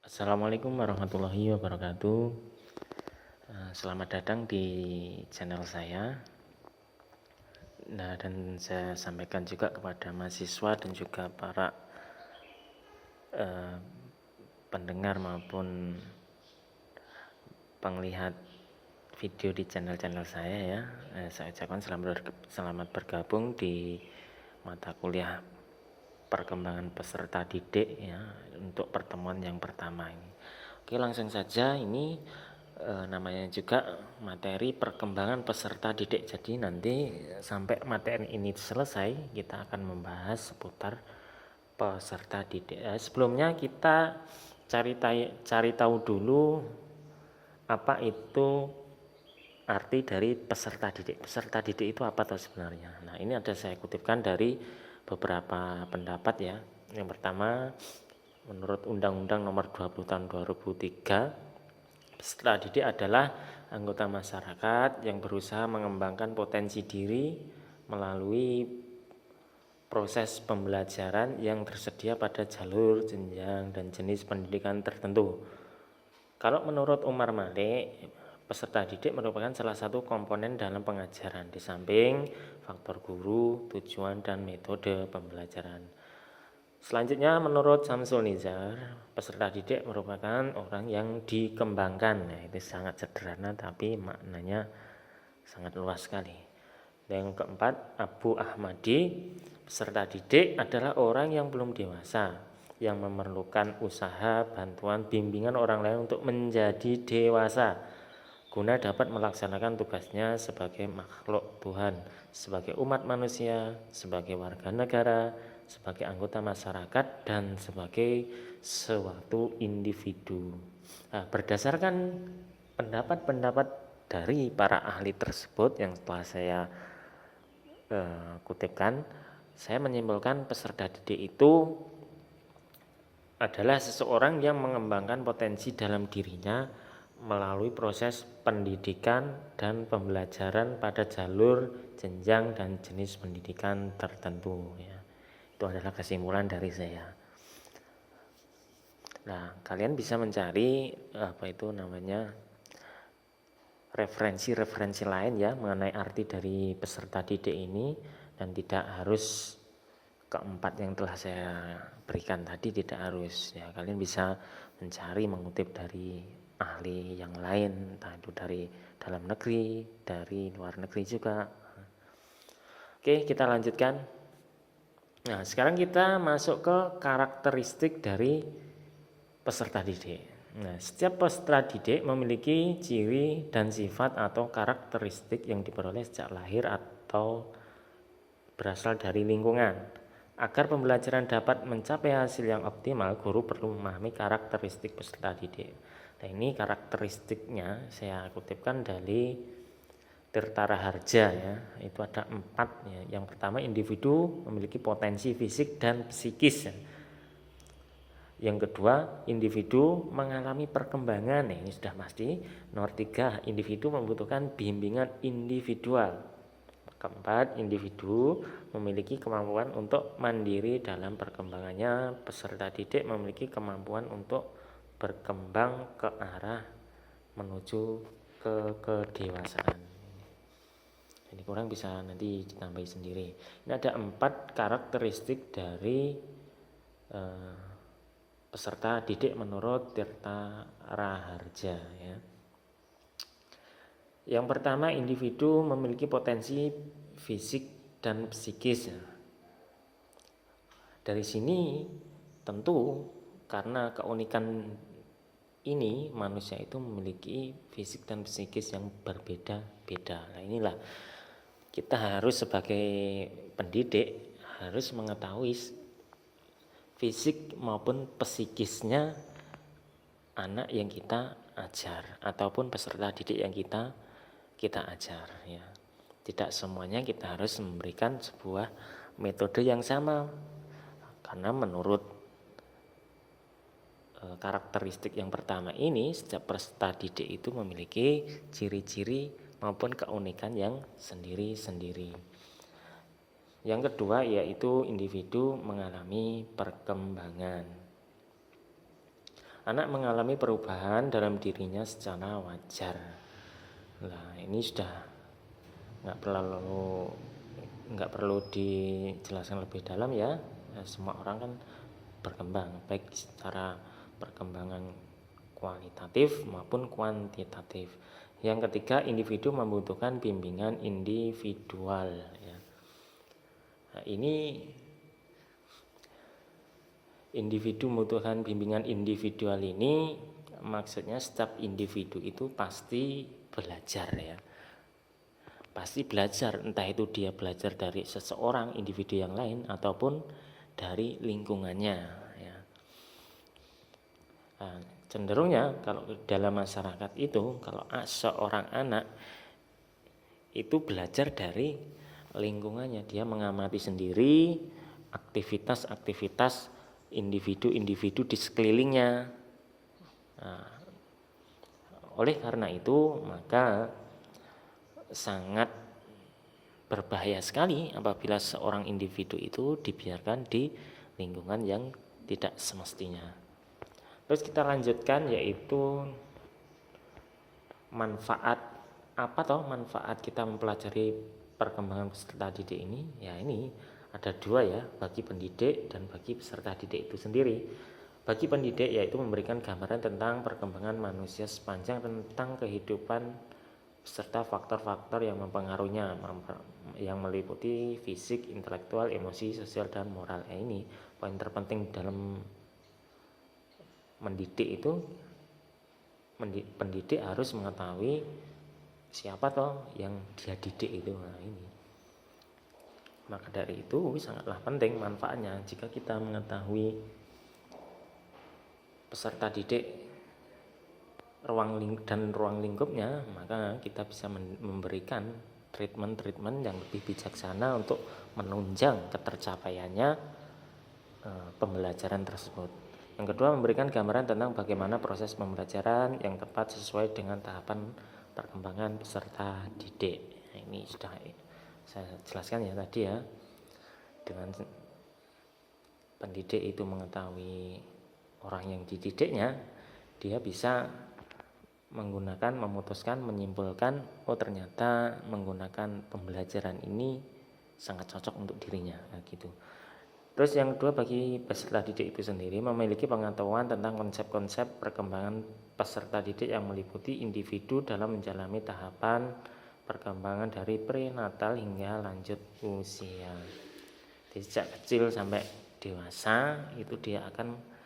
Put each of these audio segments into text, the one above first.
Assalamualaikum warahmatullahi wabarakatuh. Selamat datang di channel saya. Nah, dan saya sampaikan juga kepada mahasiswa dan juga para pendengar maupun penglihat video di channel-channel saya ya. Saya ucapkan selamat bergabung di mata kuliah perkembangan peserta didik ya untuk pertemuan yang pertama ini. Oke, langsung saja ini namanya juga materi perkembangan peserta didik. Jadi nanti sampai materi ini selesai kita akan membahas seputar peserta didik. Sebelumnya kita cari tahu dulu apa itu arti dari peserta didik. Peserta didik itu apa tuh sebenarnya? Nah, ini ada saya kutipkan dari beberapa pendapat ya. Yang pertama, menurut Undang-Undang Nomor 20 Tahun 2003, peserta didik adalah anggota masyarakat yang berusaha mengembangkan potensi diri melalui proses pembelajaran yang tersedia pada jalur, jenjang, dan jenis pendidikan tertentu. Kalau menurut Umar Malik, peserta didik merupakan salah satu komponen dalam pengajaran di samping faktor guru, tujuan, dan metode pembelajaran. Selanjutnya menurut Samsul Nizar, peserta didik merupakan orang yang dikembangkan. Nah, itu sangat sederhana tapi maknanya sangat luas sekali. Yang keempat, Abu Ahmadi, peserta didik adalah orang yang belum dewasa, yang memerlukan usaha, bantuan, bimbingan orang lain untuk menjadi dewasa, guna dapat melaksanakan tugasnya sebagai makhluk Tuhan, sebagai umat manusia, sebagai warga negara, sebagai anggota masyarakat, dan sebagai suatu individu. Nah, berdasarkan pendapat-pendapat dari para ahli tersebut yang telah saya kutipkan, saya menyimpulkan peserta didik itu adalah seseorang yang mengembangkan potensi dalam dirinya melalui proses pendidikan dan pembelajaran pada jalur, jenjang, dan jenis pendidikan tertentu ya. Itu adalah kesimpulan dari saya. Nah, kalian bisa mencari referensi-referensi lain ya mengenai arti dari peserta didik ini, dan tidak harus keempat yang telah saya berikan tadi, tidak harus ya. Kalian bisa mencari, mengutip dari ahli yang lain, entah itu dari dalam negeri, dari luar negeri juga. Oke, kita lanjutkan. Nah, sekarang kita masuk ke karakteristik dari peserta didik. Nah, setiap peserta didik memiliki ciri dan sifat atau karakteristik yang diperoleh sejak lahir atau berasal dari lingkungan. Agar pembelajaran dapat mencapai hasil yang optimal, guru perlu memahami karakteristik peserta didik. Nah, ini karakteristiknya saya kutipkan dari Tirta Raharja ya. Itu ada 4 ya. Yang pertama, individu memiliki potensi fisik dan psikis ya. Yang kedua, individu mengalami perkembangan. Ini sudah pasti. Nomor 3, individu membutuhkan bimbingan individual. Keempat, individu memiliki kemampuan untuk mandiri dalam perkembangannya. Peserta didik memiliki kemampuan untuk berkembang ke arah menuju ke kedewasaan. Ini kurang bisa nanti ditambahi sendiri. Ini ada 4 karakteristik dari peserta didik menurut Tirta Raharja ya. Yang pertama, individu memiliki potensi fisik dan psikis ya. Dari sini tentu karena keunikan ini manusia itu memiliki fisik dan psikis yang berbeda-beda. Nah, inilah kita harus sebagai pendidik harus mengetahui fisik maupun psikisnya anak yang kita ajar ataupun peserta didik yang kita ajar ya. Tidak semuanya kita harus memberikan sebuah metode yang sama, karena menurut karakteristik yang pertama ini, setiap peserta didik itu memiliki ciri-ciri maupun keunikan yang sendiri-sendiri. Yang kedua yaitu individu mengalami perkembangan. Anak mengalami perubahan dalam dirinya secara wajar. Nah, ini sudah nggak perlu dijelaskan lebih dalam ya. Semua orang kan berkembang, baik secara perkembangan kualitatif maupun kuantitatif. Yang ketiga, individu membutuhkan bimbingan individual ya. Nah, ini individu membutuhkan bimbingan individual ini maksudnya setiap individu itu pasti belajar ya. Pasti belajar, entah itu dia belajar dari seseorang, individu yang lain ataupun dari lingkungannya ya. Nah, cenderungnya kalau dalam masyarakat itu kalau seorang anak itu belajar dari lingkungannya, dia mengamati sendiri aktivitas-aktivitas individu-individu di sekelilingnya. Nah, oleh karena itu maka sangat berbahaya sekali apabila seorang individu itu dibiarkan di lingkungan yang tidak semestinya. Terus kita lanjutkan, yaitu manfaat apa toh manfaat kita mempelajari perkembangan peserta didik ini. Ya ini ada dua ya, bagi pendidik dan bagi peserta didik itu sendiri. Bagi pendidik yaitu memberikan gambaran tentang perkembangan manusia sepanjang tentang kehidupan serta faktor-faktor yang mempengaruhinya, yang meliputi fisik, intelektual, emosi, sosial, dan moral. Ini poin terpenting dalam mendidik itu. Pendidik harus mengetahui siapa toh yang dia didik itu. Nah ini, maka dari itu sangatlah penting manfaatnya jika kita mengetahui peserta didik ruang lingkupnya, maka kita bisa memberikan treatment yang lebih bijaksana untuk menunjang ketercapaiannya pembelajaran tersebut. Yang kedua, memberikan gambaran tentang bagaimana proses pembelajaran yang tepat sesuai dengan tahapan perkembangan peserta didik. Nah, ini sudah saya jelaskan ya tadi ya. Dengan pendidik itu mengetahui orang yang dididiknya, dia bisa memutuskan, menyimpulkan, oh ternyata menggunakan pembelajaran ini sangat cocok untuk dirinya, nah, gitu. Terus yang kedua, bagi peserta didik itu sendiri memiliki pengetahuan tentang konsep-konsep perkembangan peserta didik yang meliputi individu dalam menjalani tahapan perkembangan dari prenatal hingga lanjut usia. Jadi sejak kecil sampai dewasa itu dia akan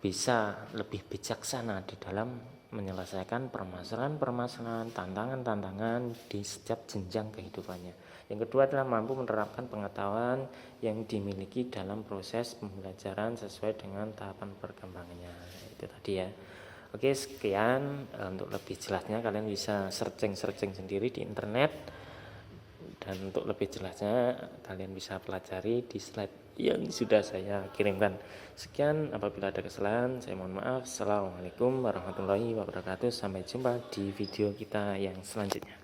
bisa lebih bijaksana di dalam menyelesaikan permasalahan-permasalahan, tantangan-tantangan di setiap jenjang kehidupannya. Yang kedua adalah mampu menerapkan pengetahuan yang dimiliki dalam proses pembelajaran sesuai dengan tahapan perkembangannya. Itu tadi ya. Oke, sekian. Untuk lebih jelasnya kalian bisa searching sendiri di internet. Dan untuk lebih jelasnya kalian bisa pelajari di slide yang sudah saya kirimkan. Sekian, apabila ada kesalahan saya mohon maaf. Assalamualaikum warahmatullahi wabarakatuh. Sampai jumpa di video kita yang selanjutnya.